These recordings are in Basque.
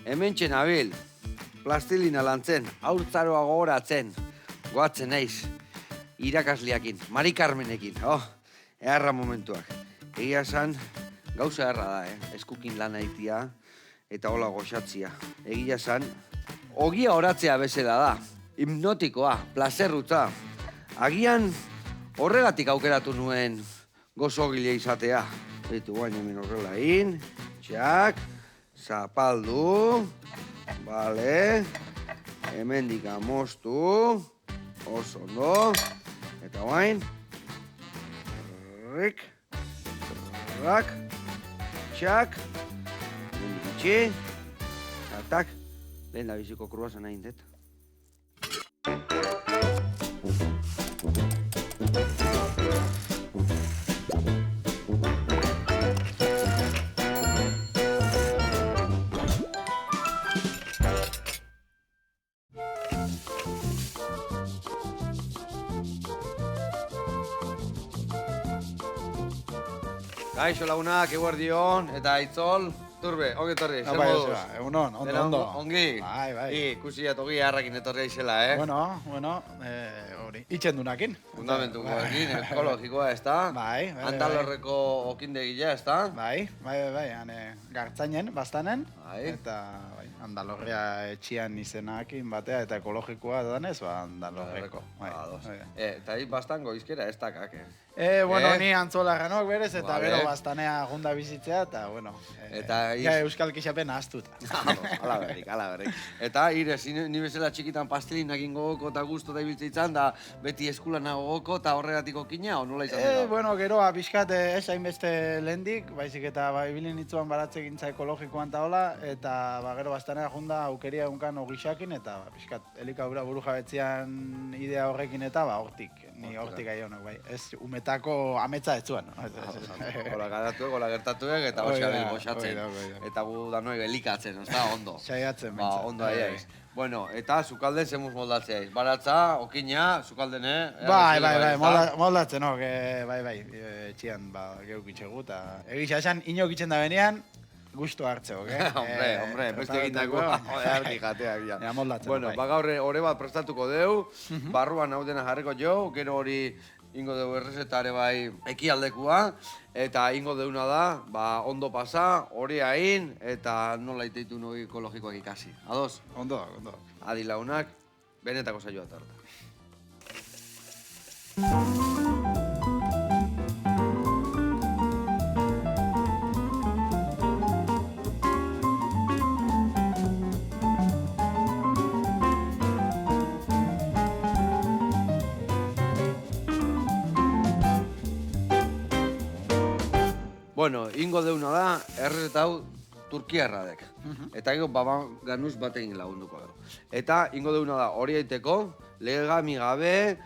hemen txenabil, plastilina lantzen, haurtzaroa gogoratzen, goatzen naiz, irakasliakin, Mari Carmenekin, eharra momentuak. Egia esan, gauza erra da, eskukin lan aitia, eta hola goxatzia. Egia esan, ogia horatzea bezala da, hipnotikoa, plazerrutza. Agian horregatik aukeratu nuen gozogile izatea. Beitu guain hemen horrela txak, zapaldu, bale, hemendik amostu, oso ondo, eta guain, rik, rak, txak, hemendik itxi, zatak, lehen da biziko kruasan nahi indet. Gaixo lagunak, eguerdion, eta Aitzol, Turbe, ongi etorri, zer moduz? Egunon, ondo. Ongi? Bai. Ikusiat ogi harrakin etorri aizela, Bueno, hori, itxendunakin. Fundamentukoekin, ekologikoa, ez da? Bai. Antalorreko okindegila, ez da? Bai, gartzainen, bastanen. Bai. Eta, Andalorria etxian izenakin batea, eta ekologikoa danez, Andalorreko. Eta bastan goizkera ez dakak, Ni antzolarranok berez, eta gero bastanea gunda bizitzea, eta, Euskal Kixapen ahaztuta. Hala berrik. Eta, ni bezala txikitan pastelinak gogoko eta guztu da ibiltzeitzan, da beti eskulana gogoko eta horregatik okina, o nola izan dira? Geroa, pixkat ez hainbeste lehendik, baizik eta ibilin itzuan baratze gintza ekologikoan eta hola, eta gero bastanea junda aukeria egunkan ogixakin, eta pixkat elikadura buru jabetzean idea horrekin eta hortik, ni hortik aionok, bai. Ez umetako ametsa ez zuen. Gola gertatuek, eta hoxabel goxatzen. Eta gu danoek elikatzen, ez da, ondo. Saiatzen, ondo aiaiz. Bueno, eta zukalden zemuz moldatzeaiz. Baratza, okina, zukalden, Bai, moldatzen, bai, etxian geukitxegu, eta egisa esan, inokitzen da benean, gustu hartzeo, Hombre, beste egindako, jateak, ja. Moldatzen, Bueno, gaur ore bat prestatuko deu, barruan naudena jarriko jo, gero hori ingo deu errezetare bai ekialdekua, eta ingo deuna da, ondo pasa, hori hain, eta nola iteitu noi ekologikoak ikasi. Ados? Ondo. Adi launak, benetako saioa tarta. Bueno, ingo deuna da, errezeta hau turkiarra dek. Eta ingo ganuz batekin lagunduko dugu. Eta ingo deuna da, hori aiteko, legami gabe,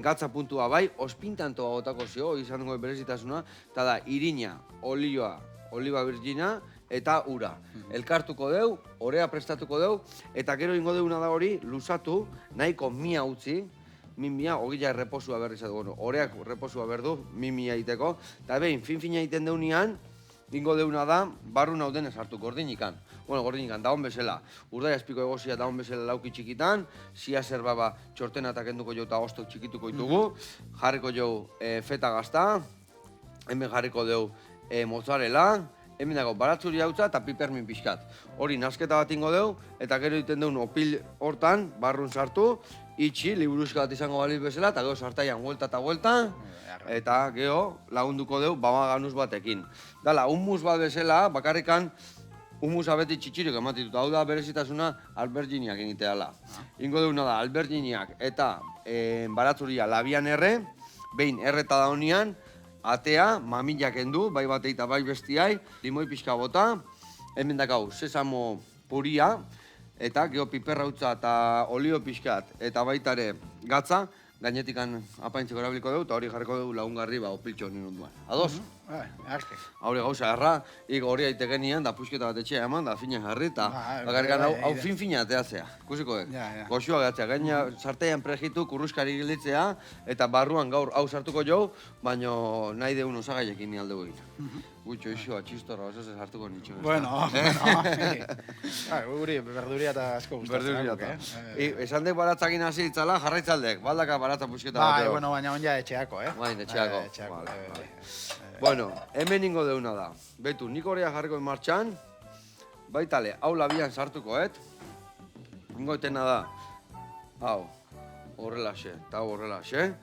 gatza puntua bai, ospintantoa gotako zio, izan dugu berezitasuna, eta da, irina, oliva virgina, eta ura. Elkartuko deu, orea prestatuko deu, eta gero ingo deuna da hori, luzatu, nahiko mia utzi, mimia, ogila erreposua berri zatu, oreak reposua berdu, mimia iteko, eta behin, fin-fina iten deunian, ingo deuna da, barru nauden esartu, gordinikan. Gordinikan, daun bezala, urdai azpiko egozia daun bezala lauki txikitan, zia zerba txortena eta kenduko jo eta ostok txikituko ditugu, jarriko jo feta gazta, hemen jarriko deu mozzarella, hemen dago baratzuri hautza eta pipermin pixkat. Hori nasketa bat ingo deu, eta gero iten deun opil hortan, barrun sartu, itxi, liburuzka bat izango baliz bezala, eta gero sartaian huelta eta huelta, eta gero lagunduko deu ganuz batekin. Dala, hummus bat bezala, bakarrikan hummusa beti txitxirik ematituta. Hau da berezitasuna alberginiak egitea dela. Ingo deuna da alberginiak eta baratzuria labian erre, behin erreta da honian, atea, mamillak endu, bai batei eta bai bestiai, limoi pixka bota, hemen dakau sesamo puria, eta geho piperra utza eta olio pixkat, eta baitare gatza, gainetikan apaintzeko erabiliko dugu, eta hori jarriko dugu lagungarri opiltxo nire onduan. Ados? Arke. Haure gauza erra, iko hori aiteken nian, da pusketa bat etxea eman, da fina jarri, eta bakarrikan hau fin-fina ateatzea, ikusiko dut. Goxua gatzea, gaina sarteian pregitu, kurruskari gilditzea, eta barruan gaur hau sartuko jau, baino nahi deun osagaiekin ni aldegu egin. Gutxo isoa, txistorra, oso sartuko nitxo. Bueno, guri berduria eta asko gustatzen. Berduria eta. Esan dek baratzakin hasi itzala, jarraitzaldek, baldaka baratza pusketa bat. Bai, bueno, baina onja etxeako, Baina etxeako. Bueno, hemen ingo deuna da. Betu, nik horreak jarriko martxan, baitale, hau labian sartuko, Ingo etena da, hau, horrelaxe, eta hau horrelaxe.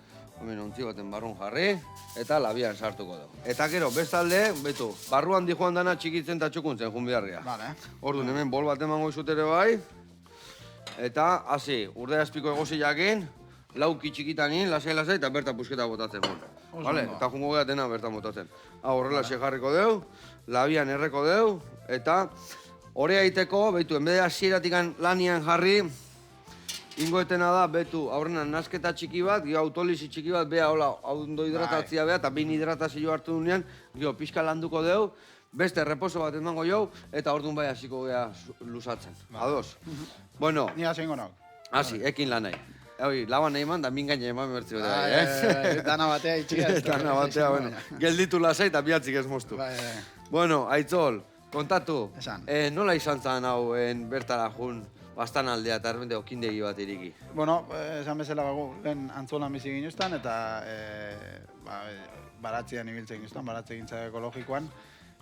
Hemen ontzi baten barrun jarri, eta labian sartuko dugu. Eta gero, bestalde, betu, barruan di joan dana txikitzen eta txukuntzen jun biharria. Orduan, hemen bol bat emango izutere bai, eta hasi, urde azpiko egozi jakin, lauki txikitanin, lasai-lasai, eta bertan pusketa botatzen jun. Vale, eta jungo gara dena bertan botatzen. Hau horrelaxe jarriko deu, labian erreko deu, eta hori aiteko, betu, enbede hasieratik lanian jarri, ingoetena da, betu, aurrenan nasketa txiki bat, gio autolisi txiki bat, beha, hola, ondo hidratatzia beha, eta bin hidratazio hartu dunean, gio, pixka landuko deu, beste reposo bat emango jau, eta orduan bai hasiko geha lusatzen. Ados? Bueno. Ni hasi ingo nauk. Hasi, ekin lan nahi. Hoi, laban nahi eman, da min gaine eman bertzi bete Dana batea itxia. Dana batea, bueno. Gelditu lasai eta bihatzik ez moztu. Bueno, Aitzol, kontatu. Nola izan zen hau bertara jun, bastan aldea eta erbente okindegi bat iriki? Bueno, esan bezala bago, lehen antzolan bizi ginuztan eta baratzean ibiltzen ginuztan, baratze gintza ekologikoan.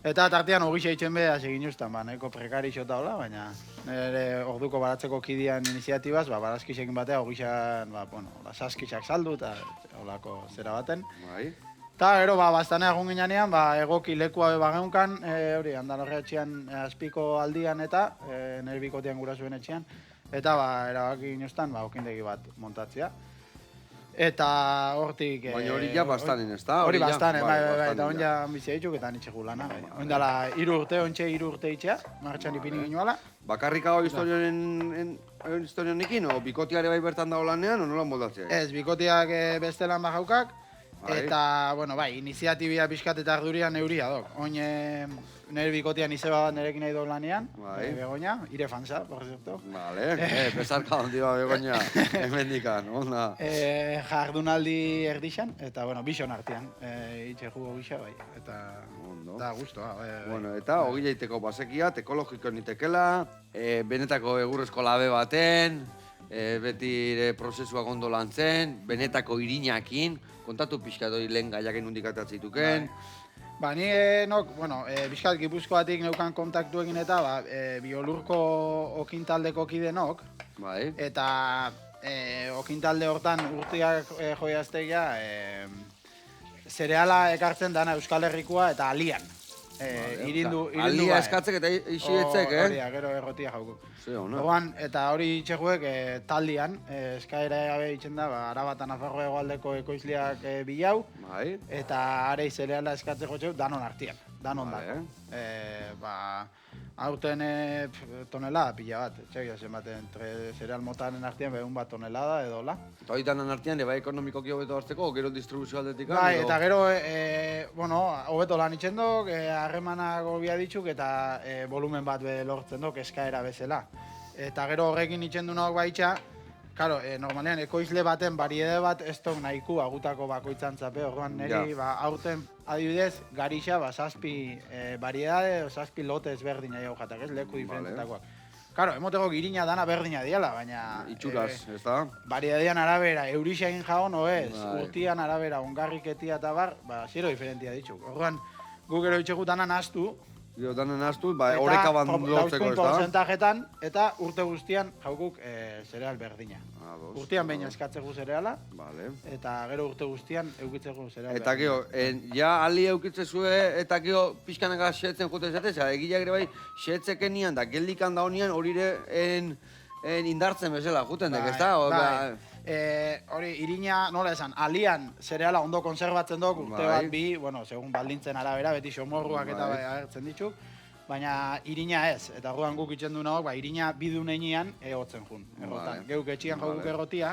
Eta tartean ogixa itxen beha segin justan, nahiko prekari xota hola, baina nire orduko baratzeko kidian iniziatibaz, barazkixekin batea ogixan, saskixak saldu eta holako zera baten. Eta gero, bastanea egun ginean, egoki lekua bageunkan, hori, Andaluziatxean azpiko aldian eta nire bikotean gurasuen etxean, eta erabaki ginuztan, okindegi bat montatzea. Eta hortik... Baina hori ja bastanen, ez da? Hori bastanen, eta hon ja bizia dituk eta nitxe gulana. Hon dala 3 urte itxea, martxan ipini ginuala. Bakarrik hau historioan ekin, o bikotiare bai bertan dago lanean, o nola moldatzea? Ez, bikotiak bestelan bajaukak, eta, bueno, iniziatibia pixkat eta ardurian neuria dok. Oin nire bikotian izeba bat nirekin nahi dok lanean, Begoña, ire fansa, por cierto. Vale, pesarka hondi ba Begoña, hemendikan, onda. Jardunaldi erdixan, eta, bueno, bixon artean, itxe jugo bixa, bai, eta da guztua. Bueno, eta hogileiteko basekia, ekologiko nitekela, benetako egurrezko labe baten, beti prozesuak ondo lantzen, benetako irinakin, kontatu pixkat hori lehen gaiaken hundik atatzituken. Ni nok, pixkat Gipuzkoatik neukan kontaktu egin eta biolurko okintaldeko kidenok. Eta okintalde hortan urteak joiaztegia zereala ekartzen dana Euskal Herrikoa eta alian. Alia eskatzek eta isietzek, Hori, gero errotia jauku. Eta hori itxeguek taldian, eskaera gabe itxen da, Araba eta Nafarroa hegoaldeko ekoizleak bilau, eta arei zereala eskatzeko txeu, danon artian, danon dako. Aurten tonelada pila bat, txegia zenbaten, zereal motaren artian behun bat tonelada edo la. Eta hori danan artian, bai ekonomikoki hobeto hartzeko, gero distribuzio aldetik? Eta gero, hobeto lan itxen duk, harremanak golbia ditzuk eta volumen bat lortzen duk eskaera bezala. Eta gero horrekin itxen du nauk baitxa, normalean ekoizle baten bariede bat ez duk nahiku agutako bakoitzan zape, orduan niri aurten adibidez, garixa, zazpi bariedade, zazpi lote ezberdina jau jatak, ez, leku diferentetakoak. Karo, emoteko girina dana berdina diala, baina... Itxuraz, ez da? Bariedean arabera, eurixa egin jaon, oez, urtian arabera, ongarriketia eta bar, zero diferentia ditxuk. Orduan, guk ero itxegu danan astu, danan astu, horreka bandultzeko, ez da? Porcentajetan, eta urte guztian jaukuk zereal berdina. Urtean behin eskatzeko zereala, eta gero urte guztian eukitzeko zereal berdina. Eta gero, ja ali eukitzezue, eta gero pixkanaka xeetzen jute zetez, egileak ere bai xeetzeken nian, da geldikan da honian horire indartzen bezala juten dek, ez da? Hori, irina, nola esan, alian zereala ondo konserbatzen duk, urte bat bi, segun baldintzen arabera, beti xomorruak eta agertzen ditzuk, baina irina ez, eta orduan guk itxen du nagoak, irina bidun enean egotzen jun. Geuk etxian joguk errotia,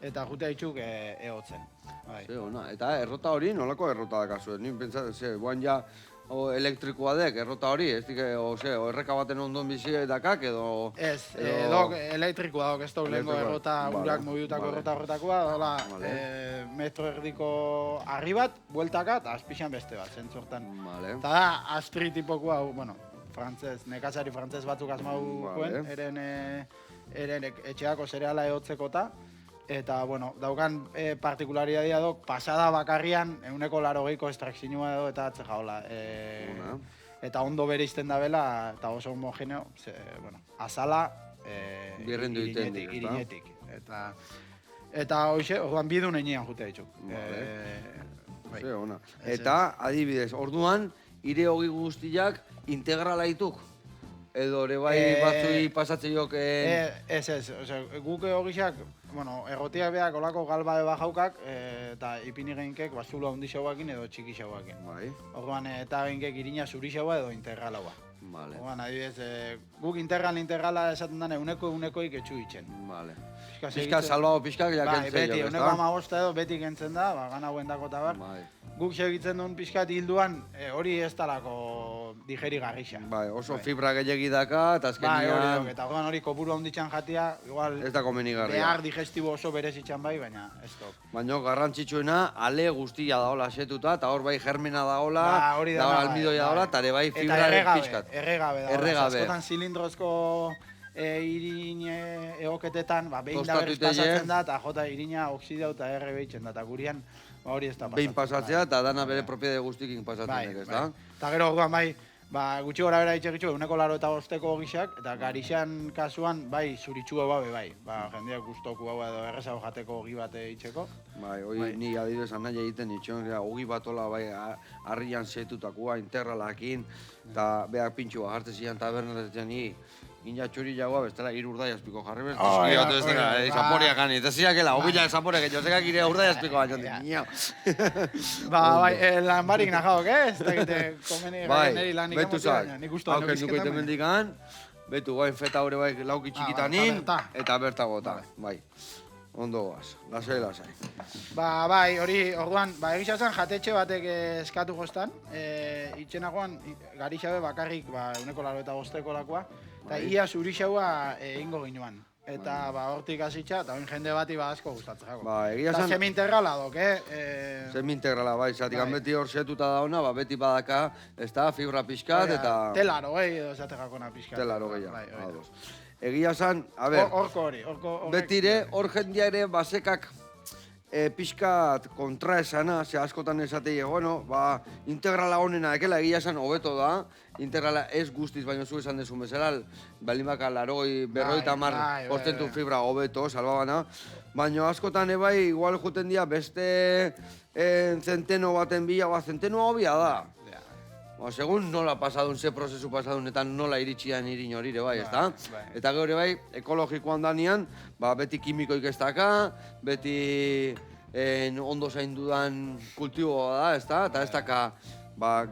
eta jute ditxuk ehotzen. Bai. Ze, ona. Eta errota hori nolako errota dakazu? Ni pentsatzen, guan ja elektrikoa dek, errota hori, ez dik, erreka baten ondon bizi dakak, edo... Ez, dok elektrikoa dok, ez dok lehenko errota, urak mobiutako errota horretakoa, dola, metro erdiko arri bat, bueltaka, eta azpixan beste bat, zentzortan. Eta da, Astri tipokoa, bueno, nekazari frantzez batzuk asmaukuen, eren etxeako zereala ehotzeko eta, bueno, daukan partikularidadea dok, pasada bakarrian, 180ko estrakzinua edo eta atze jaola. Eta ondo bereizten da bela, eta oso homogeneo, bueno, azala, irinetik. Eta hoxe, orduan bidun enean jute ditxuk. Ze, ona. Eta, adibidez, orduan, ire hogi guztiak integrala dituk? Edo ere bai batzui pasatzen jok... Ez, guk hogixak, bueno, errotiak behak olako galbae bajaukak, eta ipini geinkek zulo handi xauakin edo txiki xauakin. Orduan, eta geinkek irina zuri xaua edo integralaua. Orduan, adibidez, guk integrala esaten dane unekoik etxu itzen. Pixka salbao pixkak jakentzen jo, beti, uneko 15 edo beti kentzen da, gana huendako eta bar. Guk segitzen duen pixkat hilduan, hori ez talako digeri garrixa. Oso fibra gehiagi daka, eta azkenian... Eta hori kopuru handitzen jatia, igual... Ez da komenigarria. Behar digestibo oso berezitzen bai, baina ez dok. Baina garrantzitsuena, ale guztia daola setuta, eta hor bai germena daola, da almidoia daola, eta ere bai fibra pixkat. Eta erregabe daola. Askotan zilindrozko irin egoketetan, behin da berriz pasatzen da, eta jota irina oksidau eta erre behitzen da, eta gurian hori ez da pasatzen. Behin pasatzea, eta dana bere propiede guztikin pasatzen dek, ez da? Eta gero orduan bai, gutxi gora bera itxekitxu, 185ko gixak, eta garixan kasuan, bai, zuritxua babe bai. Jendeak guztoku hau edo errezago jateko ogi bate itxeko. Hori ni adibidez nahi egiten itxon, ogi batola bai, harrian setutakoa, integralakin, eta behar pintxua jartzen zian tabernaretzen Inja txuri jagoa, bestela, urdai azpiko jarri behar. Txiki bat, zaporia gani. Eta ziakela, obila zaporia, que jozekak ire urdai azpiko bat jondi. Lan barik najaok, ez? Eta gite, komeni neri lan betu zak. Hauken dukoite mendikan, betu guain feta hori bai lauki txikitanin, eta berta gota. Bai, ondo goaz, lasai. Hori, orduan, egisa zen jatetxe batek eskatu jostan, itxenagoan, garixabe bakarrik, 185ko lakoa, eta ia zuri xaua egingo ginoan. Eta hortik hasitza, eta oin jende bati asko gustatzen jako. Eta semi-integrala dok, Semi-integrala, bai, zatik beti hor setuta dauna, beti badaka, ez da, fibra pixkat, eta... Telaro gehi edo zategakona pixkat. Telaro gehi, ados. Egia zan, a ber... Horko hori, betire, hor jendia ere basekak pixkat kontraesana, ze askotan esatei, integrala honena ekela egia zan hobeto da, integrala ez guztiz, baina zu esan desun bezala, balimaka berroita mar portentu fibra hobeto, salbabana, baina askotan ebai, igual juten dira beste zenteno baten bila, zentenoa hobia da. Segun nola pasadun, ze prozesu pasadun, eta nola iritsian irin hori ere bai, ezta? Eta gero bai, ekologikoan danean, beti kimikoik ez daka, beti ondo zaindudan kultiboa da, ezta? Eta ez daka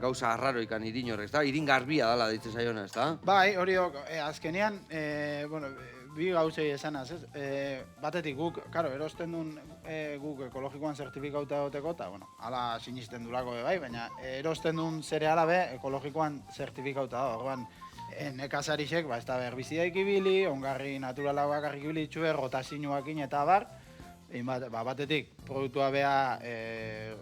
gauza arraroikan irin horrek, ezta? Irin garbia dala ditzen zaiona, ezta? Bai, hori azkenean, bi gauzei esanaz, ez? Batetik guk, erosten duen guk ekologikoan zertifikauta egoteko, eta, hala sinisten durako bai, baina erosten duen zereala be ekologikoan zertifikauta da, orduan nekazarisek, ez da herbizidaik ibili, ongarri naturala bakarrik ibili itxue, rotazioakin eta bar, batetik produktua bea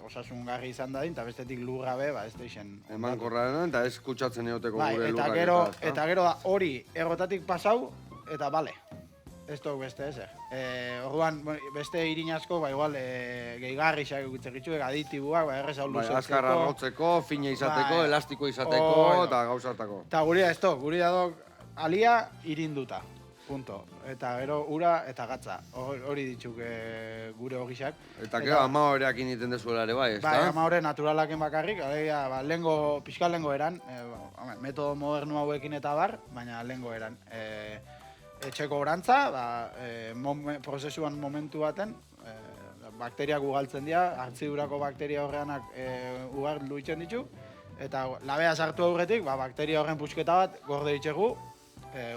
osasungarri izan dadin, eta bestetik lurra be, ez da izen... Eman korraren, eta ez kutsatzen egoteko gure lurrak eta gero da hori errotatik pasau, eta bale, ez duk beste ezer. Orduan, beste irin asko, igual, gehigarri xakitzek itxuek, aditibuak, erreza luzetzeko. Azkar arrotzeko, fina izateko, elastiko izateko, eta gauzatako. Eta guria ez duk, guria duk, alia irinduta, punto. Eta gero ura eta gatza, hori ditzuk gure hogixak. Eta gero ama horreak initen dezuela ere bai, ez da? Bai, ama horre naturalaken bakarrik, pixka lehengo eran, metodo modernu hauekin eta bar, baina lehengo eran. Etxeko orantza, prozesuan momentu baten, bakteriak ugaltzen dira, hartzidurako bakteria horreanak ugar luitzen ditu, eta labea sartu aurretik, bakteria horren pusketa bat gorde ditxegu,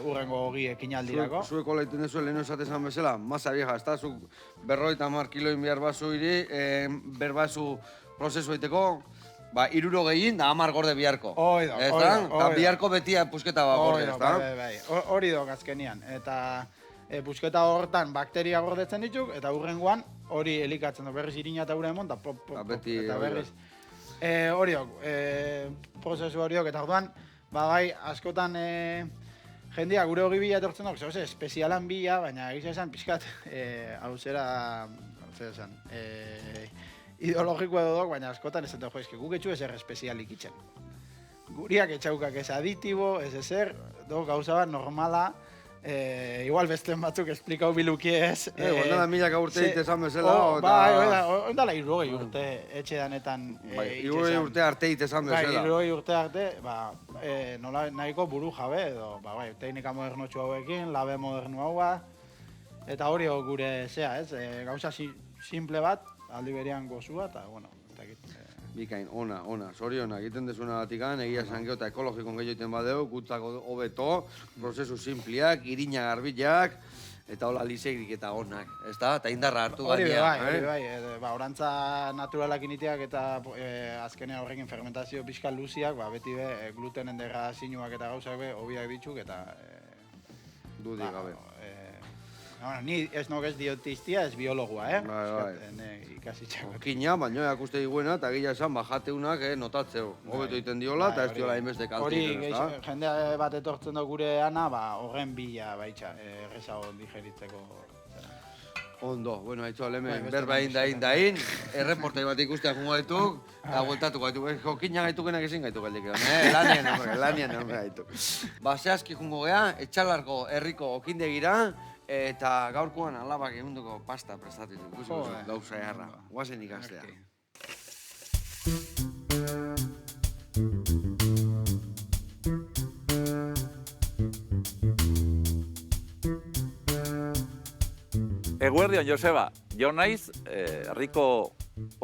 urrengo ogi ekinaldirako. Zueko leiten dezu lehenu esatezan bezala, masa vieja, ez da, zuk 50 kiloin behar bazu behar bazu prozesu egiteko, 60 da 10 gorde biharko. Hoi da. Eta biharko beti pusketa gorde, ez da? Bai. Hori dok azkenian. Eta pusketa horretan bakteria gordetzen dituk, eta hurrengoan hori elikatzen du, berriz irina eta ura emon, eta berriz. Hori dok, prozesu hori dok, eta orduan, bai, askotan jendia gure hori bila etortzen dok, zehose, espezialan bila, baina egiz esan pixkat, hau zera, ideologiko edo dok, baina askotan ez dut, jo, guk etxu ezer espezialik itxen. Guriak etxaukak ez aditibo, ez ezer, gauza bat normala, igual besten batzuk esplikau biluki ez. Ondala milaka urte itezan bezala. Ondala 60 urte etxe danetan. 60 urte arte itezan bezala. 60 urte arte, nola nahiko buru jabe edo, teknika modernotxu hauekin, labe modernu haua. Eta hori gure zea, ez? Gauza simple bat, aldi berean gozua, eta, bueno, eta egit. Bikain, ona, zorionak, egiten dezuna batikan, egia esan geho eta ekologikon gehiagoiten badeu, gutzako hobeto, prozesu simpliak, irina garbilak, eta hola lisegrik eta onak, ez da? Eta indarra hartu gainea. Hori bai, orantza naturalak initeak eta azkenean horrekin fermentazio pixka luziak, beti glutenen degradazioak eta gauzak hobiak bitxuk, eta... Dudik gabe. Ni ez nogez diotiztia, ez biologua, ikasitxako. Okina, baina akuste diguena, eta gila esan, bajateunak notatzeu. Hobeto egiten diola, eta ez diola inbeste kaltien, ez da? Hori, jende bat etortzen da gure ana, horren bila, errezago digeritzeko. Ondo, bueno, haitzu alemen, berba egin dain, erreportai bat ikustea jungo gaituk, eta bueltatuko gaituk. Okina gaitukenak ezin gaituk galdik egon, lanien gaituk. Zehazki jungo gea, etxalarko herriko okindegira, eta gaurkoan alabak egunduko pasta prestatu dut, gauza eharra. Guazen ikastea. Eguerdion, Joseba. Jo naiz, herriko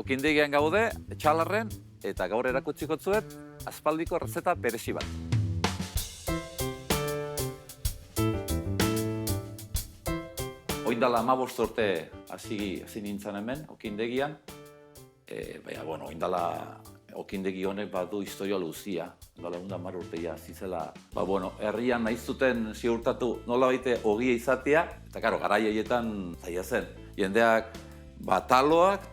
okindegian gaude, etxalarren, eta gaur erakutsiko zuet, aspaldiko rezeta berezi bat. Oindala 15 urte hasi nintzen hemen, okindegian. Baina, bueno, oindala okindegi honek badu historia luzia. Oindala 10 urteia zizela. Bueno, herrian nahi zuten ziurtatu nola baite ogia izatea, eta karo, garai haietan zaila zen. Jendeak bataloak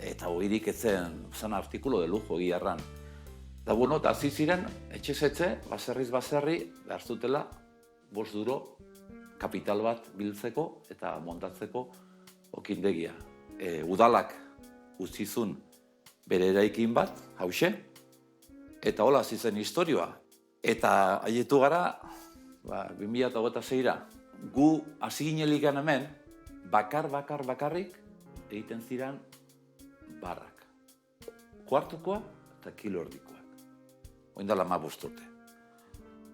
eta ogirik etzen zen artikulo de lujo egiarran. Eta, bueno, eta hasi ziren, etxez etxe, baserriz baserri, behar zutela, 5 euro kapital bat biltzeko eta montatzeko okindegia. Udalak utzizun bere eraikin bat, hause, eta hola zizen historioa. Eta haietu gara, 2026-ra, gu hasi ginelikan hemen, bakarrik egiten ziren barrak. Kuartukoa eta kilo erdikoak. Oindala 15 urte.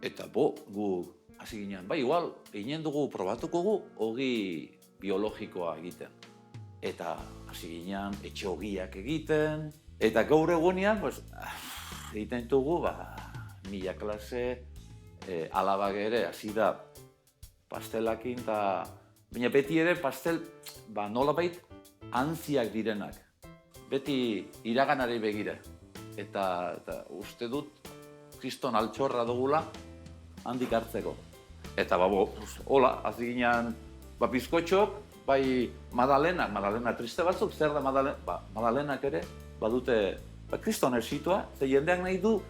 Eta gu hasi ginen, igual, eginen dugu, probatuko gu, ogi biologikoa egiten. Eta hasi ginen, etxe ogiak egiten. Eta gaur egunean, egiten dugu, 1000 klase, alabak ere, hasi da, pastelakin, baina beti ere pastel, nolabait, antziak direnak. Beti iraganari begire. Eta uste dut, kriston altxorra dugula, handik hartzeko. Eta hola, hasi ginen bizkotxok, madalenak triste batzuk, zer da madalenak ere, badute kriston ersitua, ze jendeak nahi du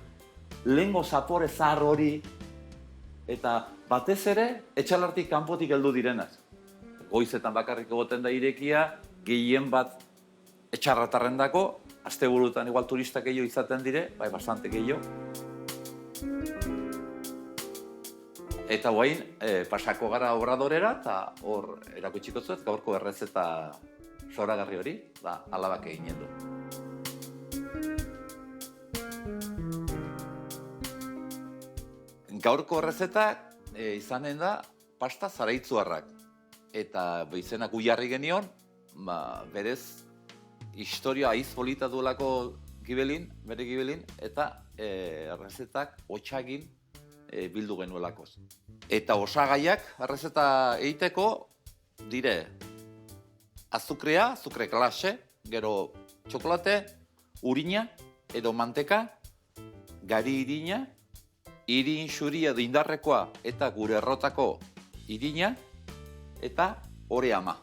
lehengo zapore zahar hori, eta batez ere, etxalartik kanpotik heldu direnak. Goizetan bakarrik egoten da irekia, gehien bat etxarratarrendako, asteburutan igual turistak gehiago izaten dire, bastante gehiago. Eta guain, pasako gara obradorera, eta hor erakutsiko zuet, gaurko errezeta zoragarri hori, alabak eginen du. Gaurko errezetak izanen da pasta zaraitzuarrak. Eta izenak uiarri genion, berez historia aiz polita duelako bere gibelin, eta errezetak hotxagin bildu genuelakoz. Eta osagaiak errezeta egiteko dire azukrea, azukre klase, gero txokolate, urina edo manteka, gari irina, irin xuri edo indarrekoa eta gure errotako irina, eta ore ama.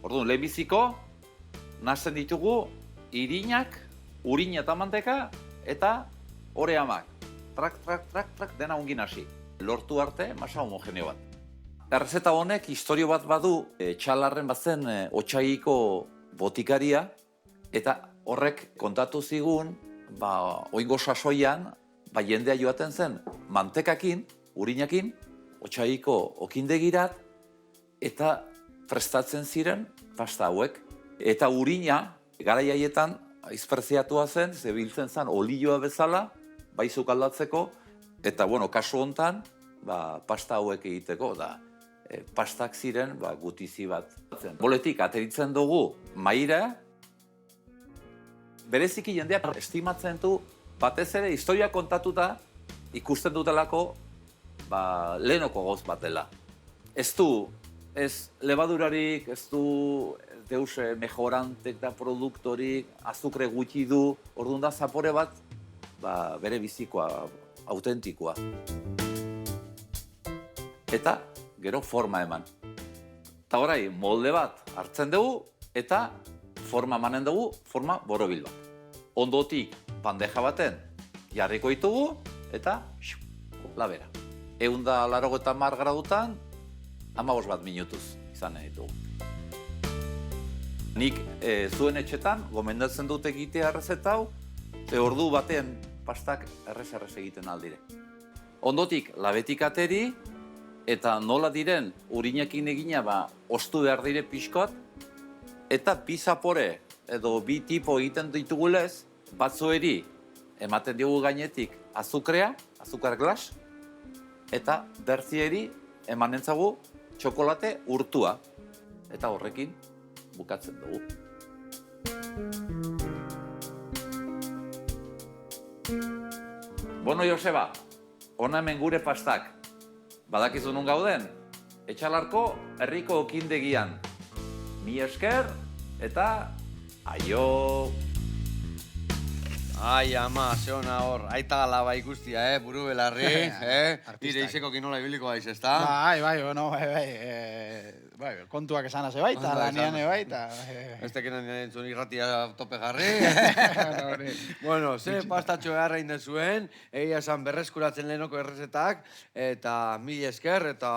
Orduan, lehenbiziko, nahasten ditugu irinak, urina eta manteka, eta ore amak. Trak, trak, trak, trak, dena ongin hasi. Lortu arte, masa homogeneo bat. Errezeta honek historio bat badu, txalarren bazen Otsaigiko botikaria, eta horrek kontatu zigun, oingo sasoian, jendea joaten zen mantekakin, urinakin, Otsaigiko okindegirat, eta prestatzen ziren pasta hauek. Eta urina, garai haietan, aizpreziatua zen, zebiltzen zen olioa bezala, baizuk aldatzeko, eta, kasu hontan, pasta hauek egiteko, da, pastak ziren, gutizi bat. Boletik, ateritzen dugu, maira, bereziki jendeak estimatzen du, batez ere, historia kontatuta, ikusten dutelako, lehenoko gauz bat dela. Ez lebadurarik, ez du deus mejorantek da produktorik, azukre gutxi du, orduan da zapore bat, bere bizikoa, autentikoa. Eta gero forma eman. Eta orai, molde bat hartzen dugu, eta forma emanen dugu, forma borobil bat. Ondotik, bandeja baten jarriko ditugu, eta labera. 180 gradutan, 15 bat minutuz izanen ditugu. Nik zuen etxetan, gomendatzen dut egitea errezeta hau, ordu batean pastak errez egiten aldire. Ondotik, labetik ateri, eta nola diren urinekin egina ostu behar dire pixkot, eta bi zapore edo bi tipo egiten ditugulez, batzueri ematen diogu gainetik azukrea, azukar glas, eta berzieri emanen zagu txokolate urtua. Eta horrekin bukatzen dugu. Bueno, Joseba, hona hemen gure pastak. Badakizu nun gauden? Etxalarko herriko okindegian. Mi esker eta aio! Ai, ama, ze hona hor, aita alaba ikustia, buru belarri, nire izeko kinola ibiliko daiz, ezta? Bai, kontuak esan haze baita, lanean baita. Ez tekenan entzun irratia tope jarri. Bueno, ze pastatxo eharra indezuen, egia esan berreskuratzen lehenoko errezetak, eta mil esker, eta...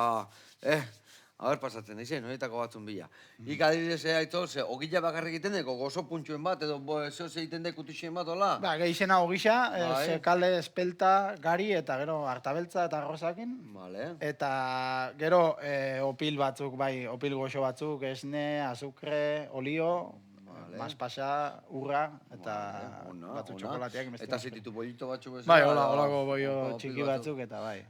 Aber pasatzen, eizen, horietako batzun bila. Ik adibidez aitzo, ogila bakarrik egiten deko, gozo puntxuen bat, edo zeo egiten dek utixien bat, hola? Gehizena ogisa, sekale, espelta, gari, eta gero hartabeltza eta arrozakin. Eta gero opil batzuk, opil goxo batzuk, esne, azukre, olio, maspasa, urra, eta batzuk txokolateak. Eta zititu bollito batzuk bezala? Bai, holako bollo txiki batzuk, eta bai.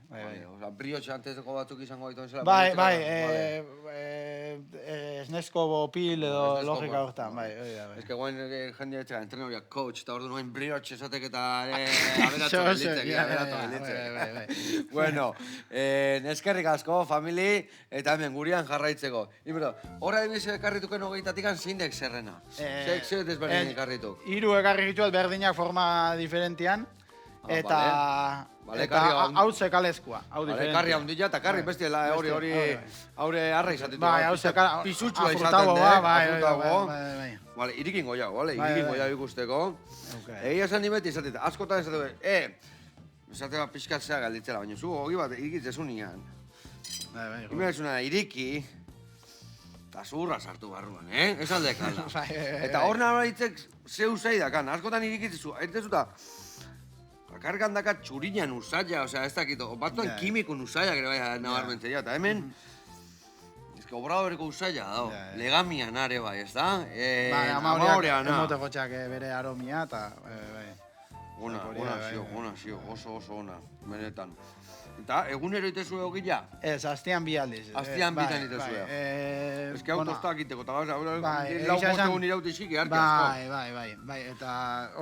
Briotxe antezeko batzuk izango gaitu enzela? Bai, esnesko opil edo logika horretan, bai. Ez que guen jende etxera, entrenoriak coach, eta ordu noen briotxe esatek eta aberatu gelitzek. Bueno, neskerrik asko, famili, eta hemen gurian jarraitzeko. Horra ebize ekarrituken hogeitatikan zindek zerrena. Ze desberdin ekarrituk? 3 ekarri gituet berdinak forma diferentian, eta hau zekalezkoa, hau diferentia. Karri handila eta karri besti hori haure harra izatetu. Bai, hau zekala, pisutxua izaten dek, bai. Vale, irikingo jau, ikusteko. Egia esan nimeti izatetu, askotan izatetu, izatea pixkatzea galditzela, baina zu hogi bat irikitzezun nian. Imeazuna iriki, eta zurra sartu barruan, Ez aldek alda. Eta hor nabaritzek zeu zaidakan, askotan irikitzezu, aitzezuta, bakarkan dakat txurinan usaila, ez dakito, batzuan kimikun usaila, gero nabarmentzeria, eta hemen, obradobereko usaila dago, legamian are bai, ez da? Ama horiak emote gotxak bere aromia, eta... Ona zio, oso ona, benetan. Eta egunero itezue ogila? Ez, hastian bi aldiz. Hastian bitan itezue. Ez que hau tostak iteko, eta lau bostegun irautisik eharki asko. Bai, eta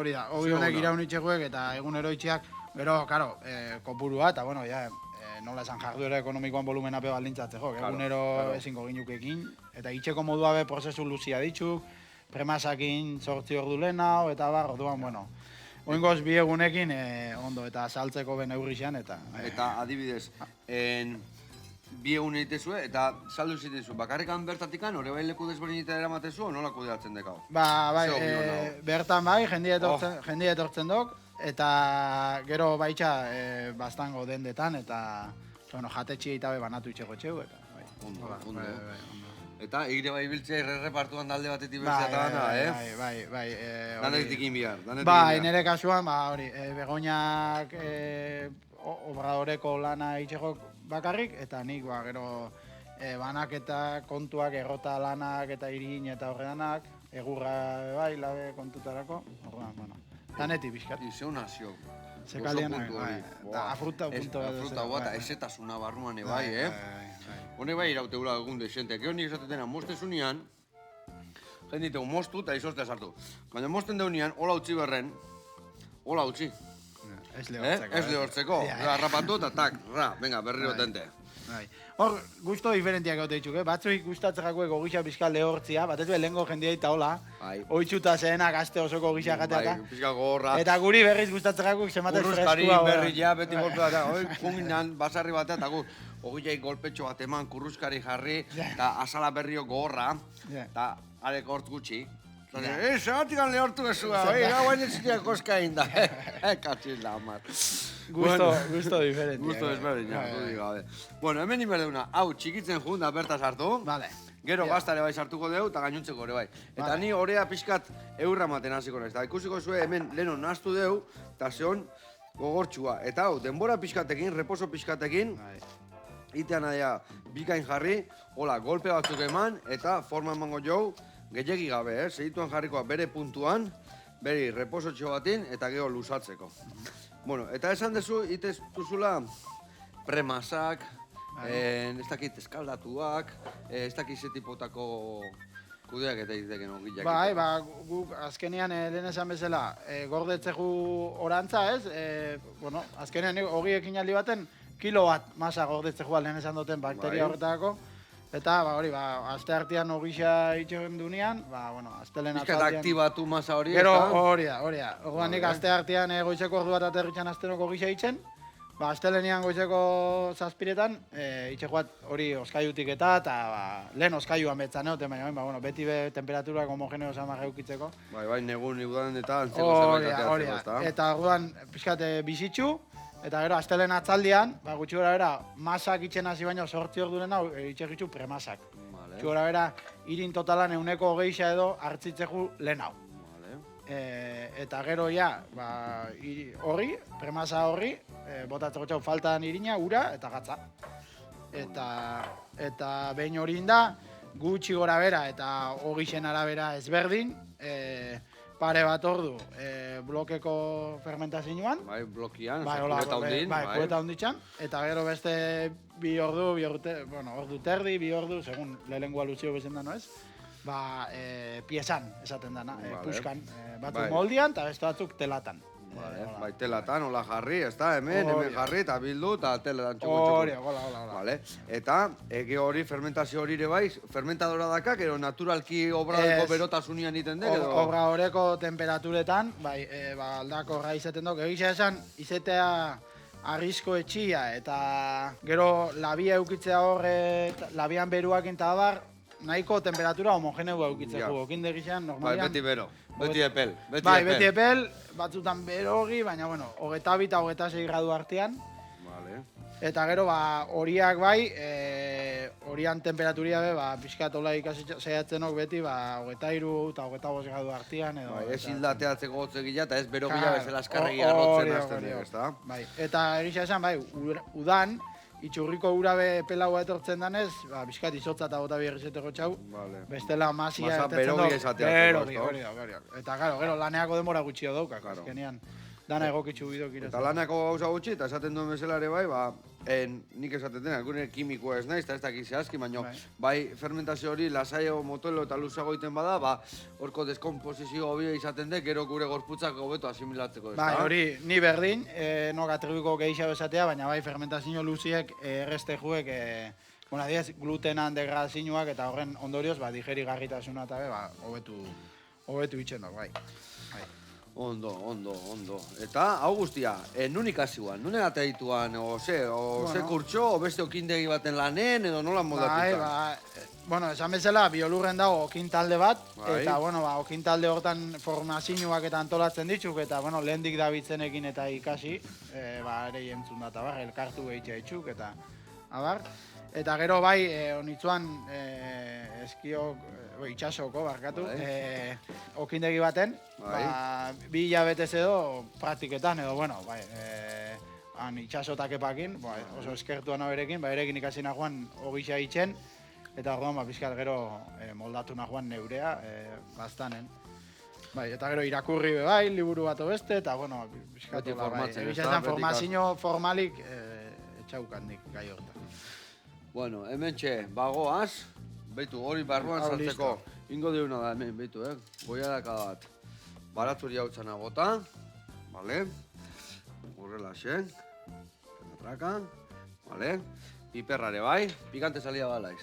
hori da, hobi honek iraun itxeguek eta egunero itxeak, gero, karo, kopurua, eta bueno, nola esan jarduera ekonomikoan volumena pe baldintzatzeko, Claro, egunero claro. ezingo ginukekin, eta itxeko modua be prozesu luzia ditu, premasakin 8 ordu lehenago, eta bar, orduan, bueno, oingoz bi egunekin ondo, eta saltzeko be neurrixan, eta... Eta adibidez, bi egun egitezue, eta saldu zitezu, bakarrikan bertatikan, hori bai leku desberdinita eramatezu, o nola kudeatzen dekau? Ba, bai, Ze opinion dago? bertan bai, jendia etortzen dok, eta gero baitxa bastango dendetan, eta bueno, jatetxi eta be banatu itxeko txeu, eta bai. Ondo, Hola, ondo. ondo. Eta igre bai biltzea errepartuan dalde batetik Bai, bestea eta gana, bai. Hori- Danetik inbiar, danetik Bai, inbiar. nire kasuan, ba, hori, Begoñak obradoreko lana itxeko bakarrik, eta nik, ba, gero banaketa kontuak, errota lanak eta irin eta horredanak, egurra bai, labe kontutarako, orduan, bueno, danetik bizkat. Izeo nazio. Zekaldianak, bai, eta afruta punto bat. Afruta bat, ezetasuna barruan bai, Hone bai irauteula egun desente. Gero nik esatetena, mostezunian, jenditegu mostu eta izostea sartu. Baina mosten deunean, hola utzi berren, hola utzi. Ez lehortzeko. Ez lehortzeko. Rapatu eta tak, venga, berriro tente. Bai. Hor, gusto diferentiak gaute ditxuk, batzuik gustatzerako gogisa pizkal lehortzia, bat ez lehenko jendia eta hola, Bai. oitzuta zehenak aste osoko gogisa jateata. Bai, pizka gogorra. Eta guri berriz gustatzerako zematen Kurruskari freskua. berri ja, beti golpe bat, hoi, junginan, basarri batea, eta gu, ogilai golpetxo bat eman, kurruskari jarri, eta azala berrio gogorra, Ja. eta arek hortz gutxi. Zagatikan lehortu ezua, gauain ez zitea koska inda. Katxin da, mar. Gusto diferentia. Gusto desberdina, dudik gabe. Bueno, hemen inberdeuna, hau txikitzen jun da berta sartu. Vale. Gero gaztare bai sartuko dugu eta gainuntzeko ere bai. Eta ni orea pixkat eurra maten hasiko naiz. Eta ikusiko zue hemen leheno nahastu dugu, eta zehon gogortxua. Eta hau, denbora pixkatekin, reposo pixkatekin, itean adea bikain jarri, hola, golpe batzuk eman, eta forma emango jau, gehiagi gabe, segituan jarrikoa bere puntuan, beri reposotxo batin, eta gero lusatzeko. Bueno, eta esan dezu, itez duzula premasak, ez dakit eskaldatuak, ez dakit ze tipotako kudeak eta izteken ogilak. Bai, guk azkenean lehen esan bezala, gordetzegu orantza ez, bueno, azkenean ogiekin aldi baten, kilo bat masa gordetzegu lehen esan duten bakteria horretako. Eta, hori, aste artean ogisa itxoen dunean, bueno, astelen Bizkat atzaldian... aktibatu masa hori, Gero, hori da. Orduan nik aste artean goizeko ordu bat aterritzen astenoko gisa itzen, astelenean goizeko zazpiretan, itxeko bat hori oskaiutik eta lehen oskaiuan betzan egoten, baina bueno, beti temperaturak homogeneo samar eukitzeko. Bai, negun udan eta antzeko zerbait ateratzeko, ezta? Eta orduan, pixkate bizitxu, eta gero, astelen atzaldian, gutxi gora bera, masak itxen hasi baino 8 orduren hau, itxegitzu premasak. Gutxi gora bera, irin totalan 120 edo hartzitzeku lehen hau. Eta gero ja, horri, premasa horri, botatzeko txau faltan irina, ura eta gatza. Eta behin hori inda, gutxi gora bera eta hogixen arabera ezberdin, pare bat ordu blokeko fermentazioan. Bai, blokian, kuleta hundin. Bai, kuleta hunditxan. Eta gero beste bi ordu, ordu terdi, bi ordu, segun lehengoa luzio bezen da, no ez? Piezan, esaten dana, puskan. Batzuk moldian eta beste batzuk telatan. Bai, telatan, hola jarri, ez da, hemen jarri, eta bildu, eta telatan txoko. Hori, hola. Eta, ege hori, fermentazio hori ere bai, fermentadora dakak, edo naturalki obradeko berotasunian iten dek, edo? Obra horreko temperaturetan, aldako horra izaten duk, egisa esan, izatea arrisko etxia, eta gero labia eukitzea horre, labian beruak eta abar, nahiko temperatura homogeneua eukitzeko, okinde gizan, normalian. Bai, beti bero, beti epel. Bai, beti epel, batzutan berogi, baina, bueno, 22 eta 26 gradu artean. Eta gero, horiak bai, horian temperaturia be, pixkat hola ikasi saiatzenok beti, 23 eta 25 gradu artean. Ez hildateatzeko gotzegila eta ez berogila bezala askarregi arrotzen hasten dira, ez da? Bai, eta egisa esan, udan, itxurriko urabe pelaua etortzen danez, bizkat izotza eta bota bierrizeteko txau, bestela masia ertetzen dut. Berogi. Eta gero, laneako denbora gutxio daukak, azkenean dana egokitzu bidok irez. Eta laneako gauza gutxi, eta esaten duen bezala ere bai, nik esaten dena, gure kimikoa ez naiz, eta ez dakit zehazki, baina bai fermentazio hori lasaio motelo eta luzago egiten bada, horko deskomposizio hobia izaten dek, gero gure gorputzak hobeto asimilatzeko. Bai, hori, ni berdin, nok atribuiko gehiago esatea, baina bai fermentazio luziek, errestejuek, adiez, glutenan degradazinuak eta horren ondorioz, digerigarritasuna eta hobetu itxen dut, bai. Ondo. Eta, hau guztia, nun ikasiguan, nun eratea dituan, ze kurtso, o beste okindegi baten lanen, edo nola modatuta? Esan bezala, biolurren dago okintalde bat, eta, okintalde hortan formazioak eta antolatzen ditzuk, eta, lehendik dabitzenekin eta ikasi, ere jentzun data, elkartu behitza itxuk, eta, abar. Eta gero bai, honitzuan, itxasoko, barkatu, okindegi baten, 2 hilabetez edo praktiketan, edo, itxasotak epakin, oso eskertuan berekin, erekin ikasi nagoan hogisa itxen, eta orduan, pixkat gero moldatu nagoan neurea, gaztanen. Eta gero irakurri bai, liburu bat beste, eta, pixkat, formazio formalik etxaukandik gai hortan. Hemen bagoaz, beitu, hori barruan sartzeko, ingo deuna da hemen, beitu, goiadaka bat. Baratzuri hau txana bota, bale, horrela xe, penetraka, bale, piperrare bai, pikante salia balaiz.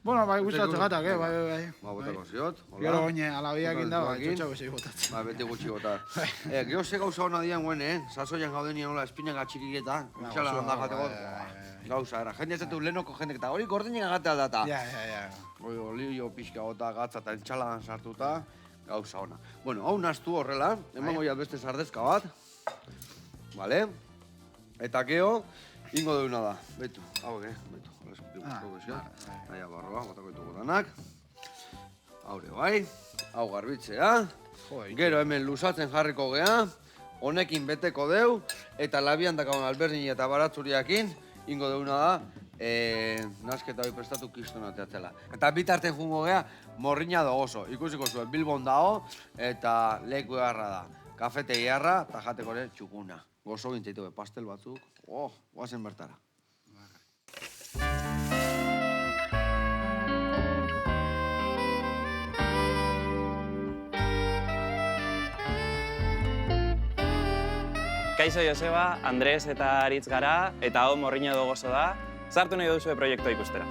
Bai, gustatzen gatak, bai. Botako ziot, hola. Gero oine, alabiakin da, txotxau bezi botatzen. Beti gutxi botat. Gero ze gauza hona dian guen, sasoian gauden nian hola espinak atxikiketa, intxala handa jateko, gauza, era. Jende ez dut lehenoko jendek eta hori gordinak agate aldata. Olio pixka gota gatza eta intxalagan sartuta, gauza ona. Hau naztu horrela, emango jat beste sardezka bat, bale? Eta gero, ingo deuna da, betu, hau betu. Aia barroa, botako ditugu danak. Haure bai, hau garbitzea. Gero hemen lusatzen jarriko gea. Honekin beteko deu. Eta labian dakagun alberdin eta baratzuriakin. Ingo deuna da, nasketa hori prestatu kistona teatzela. Eta bitarten jungo gea, morriña do oso. Ikusiko zuen, Bilbon dago eta leku egarra da. Kafete egarra eta jateko ere txukuna. Gozo gintzaitu pastel batzuk. Guazen bertara. Kaixo Joseba, Andres eta Aritz gara, eta hau Morriña do Gozo da, sartu nahi duzue proiektua ikustera.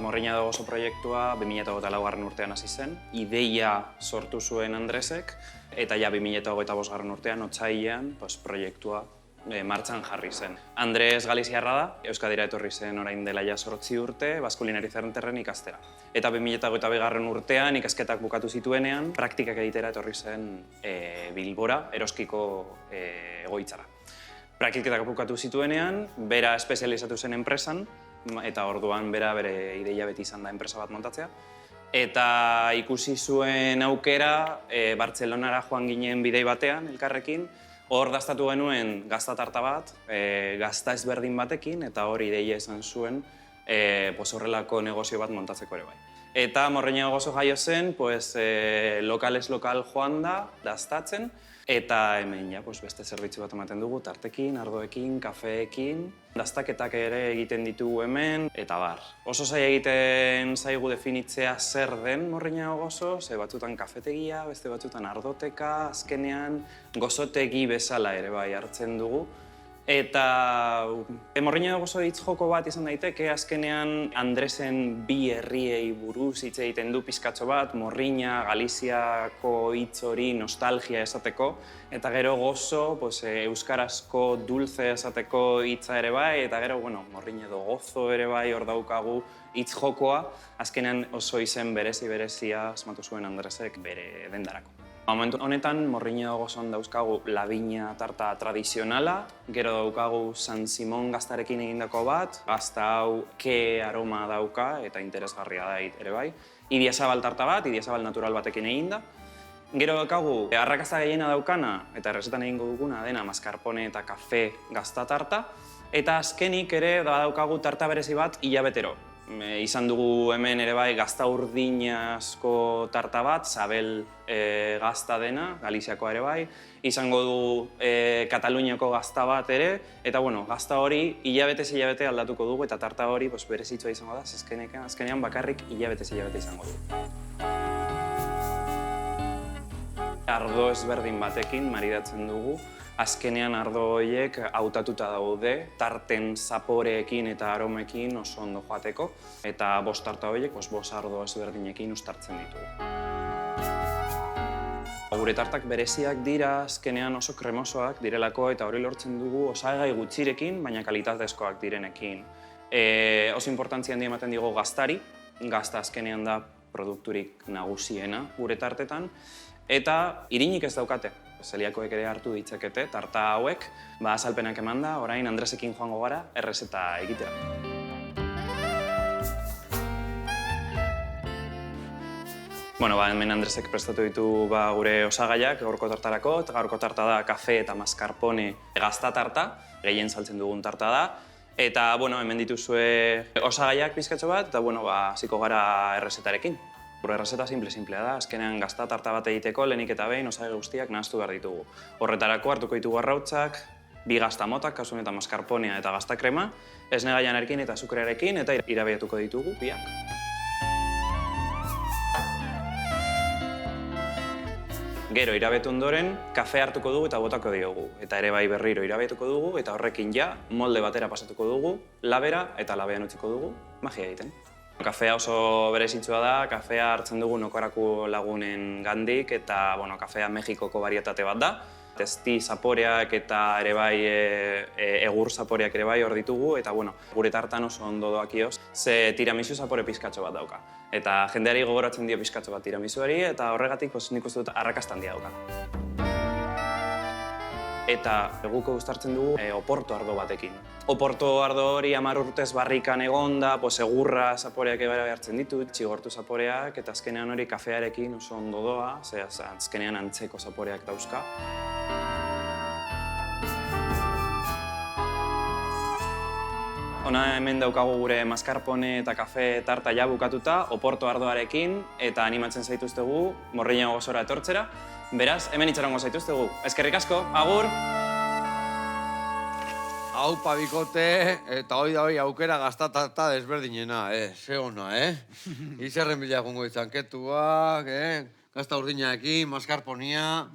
Morriña do Gozo proiektua 2024 urtean hasi zen, ideia sortu zuen Andresek, eta 2025 urtean, otsailean, proiektua martxan jarri zen. Andres Galiziarra da, Euskadira etorri zen orain dela 8 urte, Baskulinari Zenterren ikastera. Eta 2022 urtean ikasketak bukatu zituenean, praktikak egitera etorri zen Bilbora, Eroskiko egoitzara. Praktiketak bukatu zituenean, bera espezializatu zen enpresan, eta orduan bera bere ideia beti izan da enpresa bat montatzea. Eta ikusi zuen aukera, Bartzelonara joan ginen bidei batean, elkarrekin, hor dastatu genuen gazta tarta bat, gazta ezberdin batekin, eta hor ideia esan zuen horrelako negozio bat montatzeko ere bai. Eta Morriña do Gozo jaio zen, lokalez lokal joan da, daztatzen, eta hemen beste zerbitzu bat ematen dugu, tartekin, ardoekin, kafeekin, daztaketak ere egiten ditugu hemen, eta bar. Oso zaila egiten zaigu definitzea zer den Morriña do Gozo, ze batzutan kafetegia, beste batzutan ardoteka, azkenean gozotegi bezala ere bai hartzen dugu. Eta Morriña do Gozo hitz joko bat izan daiteke, azkenean Andresen bi herriei buruz hitz egiten du pizkatxo bat, Morriña, Galiziako hitz hori nostalgia esateko, eta gero Gozo, euskarazko dulce esateko hitza ere bai, eta gero, Morriña do Gozo ere bai, hor daukagu hitz jokoa, azkenean oso izen berezia asmatu zuen Andresek bere dendarako. Momentu honetan, Morriña do Gozon dauzkagu labina tarta tradizionala, gero daukagu San Simon gaztarekin egindako bat, gazta hau ke aroma dauka eta interesgarria da ere bai. Idiazabal tarta bat, idiazabal natural batekin eginda. Gero daukagu arrakasta gehiena daukana eta errezetan egingo duguna dena mascarpone eta kafe gazta tarta. Eta azkenik ere daukagu tarta berezi bat hilabetero. Izan dugu hemen ere bai gazta urdinazko tarta bat, Sabel gazta dena, Galiziakoa ere bai. Izango du Kataluniako gazta bat ere, eta bueno, gazta hori hilabete aldatuko dugu, eta tarta hori berezitsua izango da, azkenean bakarrik hilabete izango du. Ardo ezberdin batekin maridatzen dugu. Azkenean ardo horiek hautatuta daude, tarten zaporeekin eta aromekin oso ondo joateko, eta bost tarta horiek bost ardo ezberdinekin uztartzen ditugu. Gure tartak bereziak dira, azkenean oso kremosoak direlako, eta hori lortzen dugu osagai gutxirekin, baina kalitatezkoak direnekin. Oso inportantzia handi ematen digu gaztari, gazta azkenean da produkturik nagusiena gure tartetan, eta irinik ez daukate. Zeliakoek ere hartu ditzakete, tarta hauek, azalpenak eman da, orain Andresekin joango gara, errezeta egitea. Hemen Andresek prestatu ditu gure osagaiak gaurko tartarako, eta gaurko tarta da kafe eta mascarpone gazta tarta, gehien saltzen dugun tarta da, eta hemen dituzue osagaiak pizkatxo bat, eta hasiko gara errezetarekin. Gure errezeta simplea da, azkenean gazta tarta bat egiteko lehenik eta behin osagai guztiak nahastu behar ditugu. Horretarako hartuko ditugu arrautzak, 2 gazta motak, kasu honetan mascarponea eta gazta krema, esne gaianarekin eta azukrearekin, eta irabiatuko ditugu biak. Gero, irabetu ondoren, kafe hartuko dugu eta botako diogu. Eta ere bai berriro irabetuko dugu, eta horrekin molde batera pasatuko dugu, labera eta labean utziko dugu, magia egiten. Kafea oso berezitsua da, kafea hartzen dugu nokorako lagunen gandik, eta kafea Mexikoko barietate bat da. Testi zaporeak eta ere bai egur zaporeak ere bai hor ditugu, eta gure tartan oso ondo doakioz, ze tiramisu zapore pizkatxo bat dauka. Eta jendeari gogoratzen dio pizkatxo bat tiramisuari, eta horregatik nik uste dut arrakasta handia dauka. Eta eguko uztartzen dugu oporto ardo batekin. Oporto ardo hori 10 urtez barrikan egonda, egurra zaporeak ere hartzen ditu, txigortu zaporeak, eta azkenean hori kafearekin oso ondo doa, ze azkenean antzeko zaporeak dauzka. Hona hemen daukagu gure mascarpone eta kafe tarta bukatuta, oporto ardoarekin, eta animatzen zaituztegu Morriñago gozora etortzera. Beraz, hemen itxarongo zaituztegu. Eskerrik asko, agur! Aupa bikote, eta hoi da hoi aukera gazta tarta desberdinena, ze ona, Izerren bila gongo izan ketuak, gazta urdinaekin, mascarponia,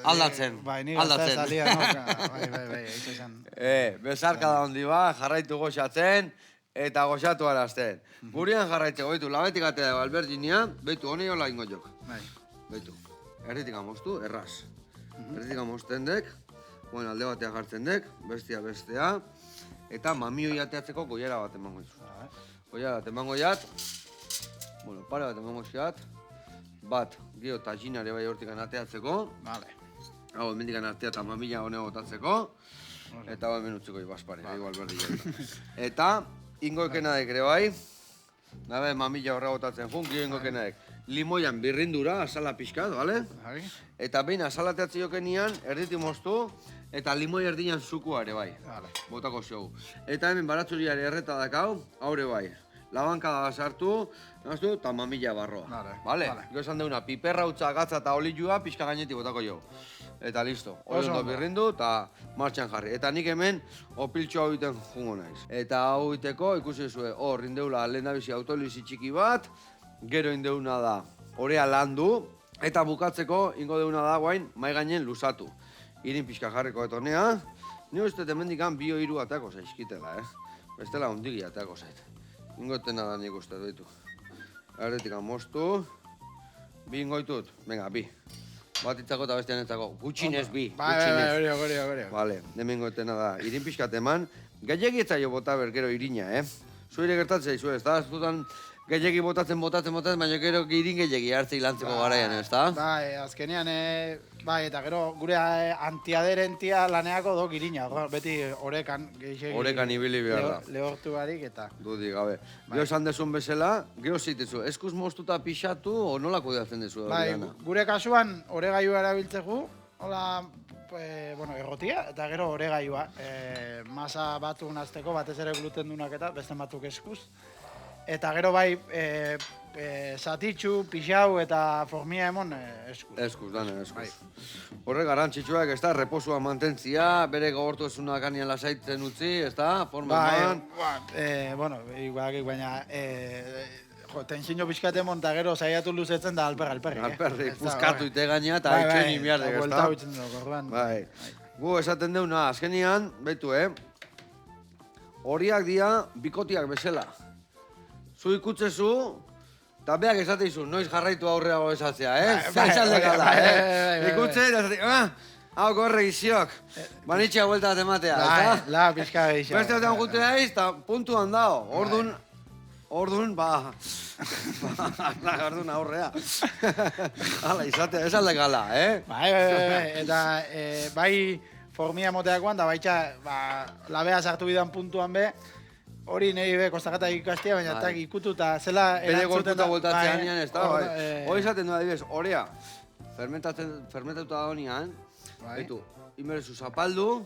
aldatzen, aldatzen. Bezarka da hondi jarraitu goxatzen, eta goxatu arazten. Gurian jarraitzeko, behitu, labetik atea alberdinia, behitu, honi hola ingo jok. Behitu, erritik amoztu, erraz. Erritik amozten dek, alde batea jartzen dek, bestea, eta mamioi ateatzeko goiara bat emango izu. Goiara bat emango jat, pare bat emango ziat, bat, gio tajinare bai hortikan ateatzeko, hau emendikan artea eta mamila honego botatzeko, eta hau hemen utziko ibazpare, igual berdi jata. Eta, ingoekena dek ere bai, nabe mamila horra botatzen jun, gio ingoekena dek, limoian birrindura, asala pixkat, bale? Eta behin asalateatzi jokenian, erditi moztu, eta limoi erdinan zukua ere bai, botako ziogu. Eta hemen baratzuriare erreta dakau, haure bai. Labankada sartu, eta mamila barroa. Bale? Gero esan deuna, piperra utza, gatza eta olioa pixka gainetik botako jo. Eta listo. Hori ondo birrindu eta martxan jarri. Eta nik hemen opiltxo hau egiten jungo naiz. Eta hau egiteko ikusi zuen, hor indeula lehendabizi autolizi txiki bat, gero indeuna da orea landu, eta bukatzeko ingo deuna da guain mai gainen luzatu. Irin pixka jarriko etonea, ni uste temendikan 2-3 ateako zaizkitela, bestela ondigi ateako zait. Ingotena da nik uste duitu. Erretik moztu, 2 ingoitut, venga, 2. Bat itzako eta bestean etzako, gutxinez 2, gutxinez. Hori. Vale, hemen ingotena da, irin pixkat eman, gehiagi etzaio bota berkero irina, Zuire gertatzea izu, ez da? Ez dutan gehiagi botatzen, baina gero irin gehiagi hartzei lantzeko garaian, ez da? Azkenean, eta gero gure antiaderentia laneako dok irina, beti orekan gehiagi... Orekan ibili behar da. Lehortu barik eta... Dudik, gabe. Gero esan dezun bezala, gero zitezu, eskuz moztuta pixatu, o nolako idazten dezu? Gure kasuan oregailua erabiltzegu, hola, errotia, eta gero oregailua. Masa batzuk nazteko, batez ere gluten dunak eta beste batzuk eskuz. Eta gero bai, satitxu, pixau eta formia emon eskuz. Eskuz, dane, eskuz. Horre garantzitsuak, ez da, reposua mantentzia, bere gogortu esuna ganean lasaitzen utzi, ez da, forma eman. Bueno, baina, tensiño pixkat emon eta gero saiatu luzetzen da alperri. Alperri, puzkatu ite gaina eta itxoin inbiardek, ez da. Buelta huitzen dugu, orduan. Bai. Gu esaten deuna, azkenian, behitu, horiak dia bikotiak bezala. Zu ikutzezu, eta beak esateizu, noiz jarraitu aurreago esatzea, Esalde gala, Ikutze, eta esatik, hau gorre iziok, banitxea buelta bat ematea, ez da? La, pixka gehiago. Beste batean jute daiz, eta puntuan dao, ordun, ordun aurrea. Hala, izatea, esalde gala, Bai, eta bai formia moteakoan, da baitxa, labea sartu bidan puntuan be, hori nahi be, kostakata ikastia, baina eta ikutu eta zela bere gorputa voltatzean nian ez da, bai. Hori izaten du adibidez, horea, fermentatuta da honian, betu, inberezu zapaldu,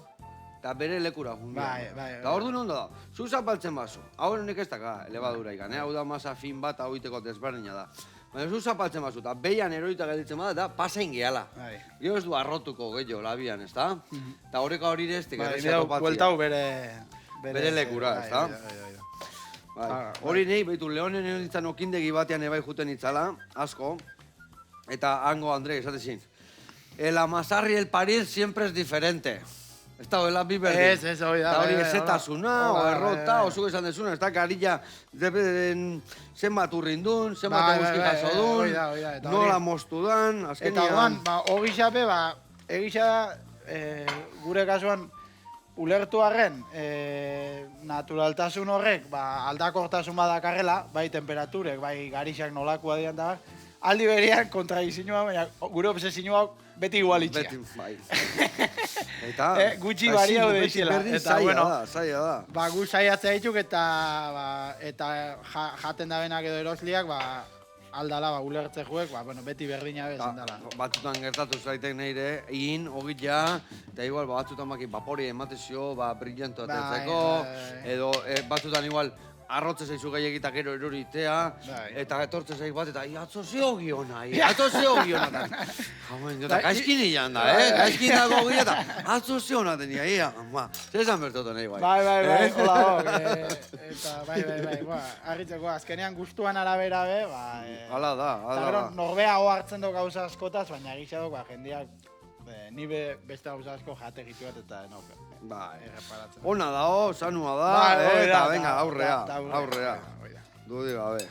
eta bere lekura jundian. Eta ordu ondo da, zu zapaltzen bazu, hau honek ez daka elebadura ikan, hau da masa fin bat, hau iteko desberdina da. Baina zu zapaltzen bazu, eta behian eroita gelditzen bada, eta pasain gehala. Gero ez du arrotuko gehiago labian, ez da? Eta horreka hori ez, tegarrezia topatzia. Bueltau bere lekura, ez da? Hori nahi, behitu, Leonen ditzan okindegi batean ebai juten itzala, asko, eta hango Andre, esatezin, el amasarri el paril siempre es diferente. Ez da, hoela bi berdin. Ez, hori da. Eta hori ezetasuna, o errota, o zuk esan dezuna, ez da, garilla zenbat urrindun, zenbat eguzki jaso dun, nola moztu dan, azkenian. Eta oan, hori xape, egisa gure kasuan, ulertu arren, naturaltasun horrek, aldakortasun badakarrela, bai temperaturek, bai garixak nolakoa dian da, aldi berian kontradizioa, baina gure obsesioa beti igualitxea. Beti, bai. Eta, gutxi baria hau deixela. Eta, bueno, zaila da. Gu saiatzea dituk eta jaten da benak edo erosliak, aldala, ulertze juek, beti berdina bezan dala. Batzutan gertatu zaitek neire, egin, ogitja, eta igual, batzutan vapori ematezio, brillanto atetzeko, edo batzutan igual, arrotze zaizu gehiagitak gero eroritea, eta etortze zaiz bat, eta atzo zeo giona, Jamen, jota, gaizkin ilan da, gaizkin dago gira, eta atzo zeo naten ia, zezan bertotu nahi bai. Bai, hola, eta bai, harritzeko, azkenean gustuan arabera be, Hala da. Eta gero, norbea ho hartzen du gauza askotaz, baina egisa duk, jendeak, ni beste gauza asko jate gitu bat, eta erreparatzen. Ona da, sanua da, eta venga, aurrea. Dudi gabe.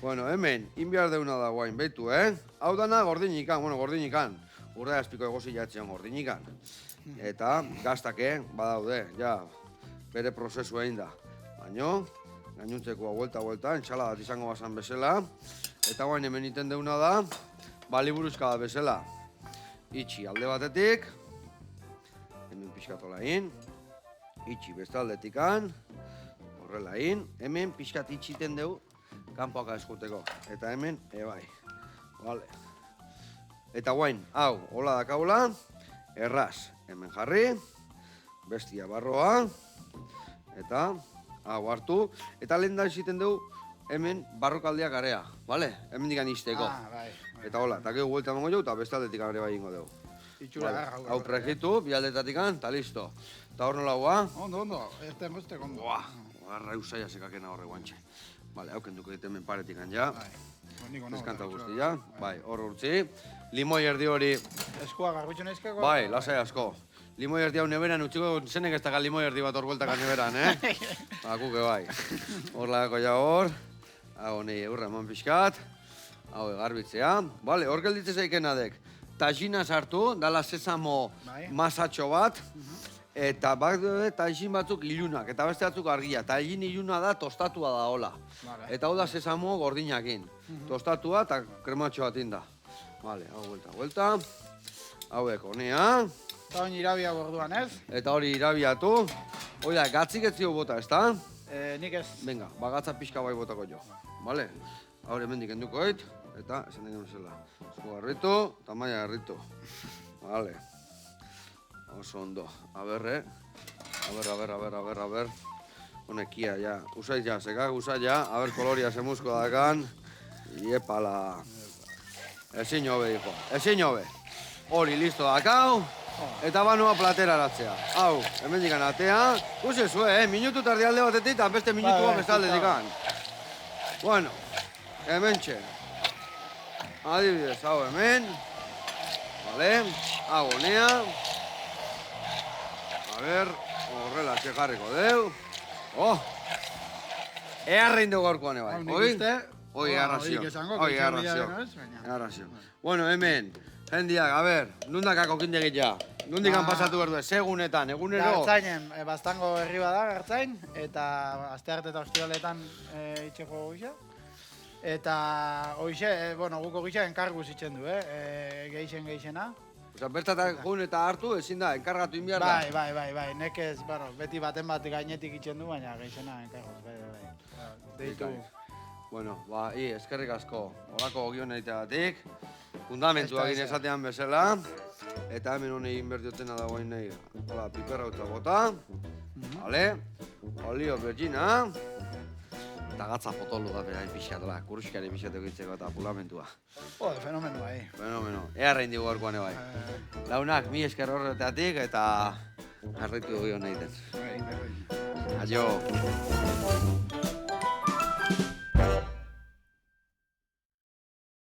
Bueno, hemen, inbiar deuna da guain, behitu, Hau dana gordinikan, urrea espiko egozi jatzean gordinikan. Eta gaztake, badaude, ja, bere prozesu egin da. Baina, gainuntzeko buelta, entxala bat izango bazan bezala. Eta guain hemen iten deuna da, baliburuzka da bezala. Itxi alde batetik, hemen pixkatola egin, itxi beste aldetikan, horrela egin, hemen pixkat itxiten dugu kanpoaka eskuteko. Eta hemen, ebai. Vale. Eta guain, hau, hola dakaula, erraz, hemen jarri, bestia barroa, eta hau hartu, eta lehen da egiten dugu hemen barrokaldeak area, bale? Hemen digan izteko. Eta hola, eta gero guelta emango jau, eta beste aldetik ere bai ingo dugu. Hau pregitu, bi aldetatik eta listo. Eta hor nola gua? Ondo, este guztek ondo. Garra usaia sekakena horre guantxe. Bale, hau kenduko egiten men paretik ja. Eskanta guztia, bai, hor urtzi. Limoi erdi hori... Eskua garbitxo nahizkako? Bai, lasai asko. Limoi erdi hau neberan utziko zenek ez daga limoi erdi bat hor bueltaka neberan, Kuke bai. Hor lagako ja hor. Hau nahi eurra eman pixkat. Hau garbitzea. Bale, hor gelditze zaikenadak. Tajina sartu, dala sesamo masatxo bat. Eta tajin batzuk ilunak, eta beste batzuk argia. Tajin iluna da tostatua da hola. Eta hau da sesamo gordinakin. Tostatua eta krematxo bat inda. Bale, hau vuelta. Hauek honea. Eta hori irabia gorduan ez? Eta hori irabiatu. Oida, gatzik ez zio bota, ez da? Nik ez. Venga, bagatza pixka bai botako jo. Bale? Hau hemendik enduko oit. Eta, esan den zela. Zu garritu, eta maia garritu. Bale. Oso ondo. Aber. Honekia, ja. Usai ja, sekak usai ja. A ber, koloria semuzko dakan. Iepala. Ezin hobe, hijo. Ezin hobe. Hori, listo dakau. Eta banoa platera aratzea. Hau, hemen dikan atea. Kusi zue, minutu tardi alde batetik, eta beste minutua bestalde dikan. Bueno, hemen txe. Adibidez, hau hemen. Vale, hau honea. A ber, horrela txekarriko deu. Oh! Earrein dugu gaurkoan bai. Oi? Oi, arrazio. Oi, arrazio. Arrazio. Bueno, hemen, jendiak, a ber, nundakako kindegit ja. Nundikan pasatu behar du, segunetan, egunero. Gartzainen, bastango herri bada, Gartzain, eta astearte eta ostiraletan itxeko gisa. Eta hoxe, bueno, guko gisa enkarguz itxen du, geixena. Osa, bertatak jun eta hartu, ezin da, enkargatu inbiar da. Bai, nekez, bueno, beti baten bat gainetik itxen du, baina geixena enkarguz, bai. Deitu. Bueno, eskerrik asko, horako ogion egiteagatik, fundamentua egin esatean bezala, eta hemen honi inbertiotena dagoen nahi, hola, piperra utza bota, vale, olio bergina, eta gatza potolo da bera pixatola, kurruskari pixatu egitzeko eta pulamentua. Fenomeno bai. Fenomeno, earrein digu gaurkoan bai. Launak, mi esker horretatik eta jarraitu ogion egiten. Aio.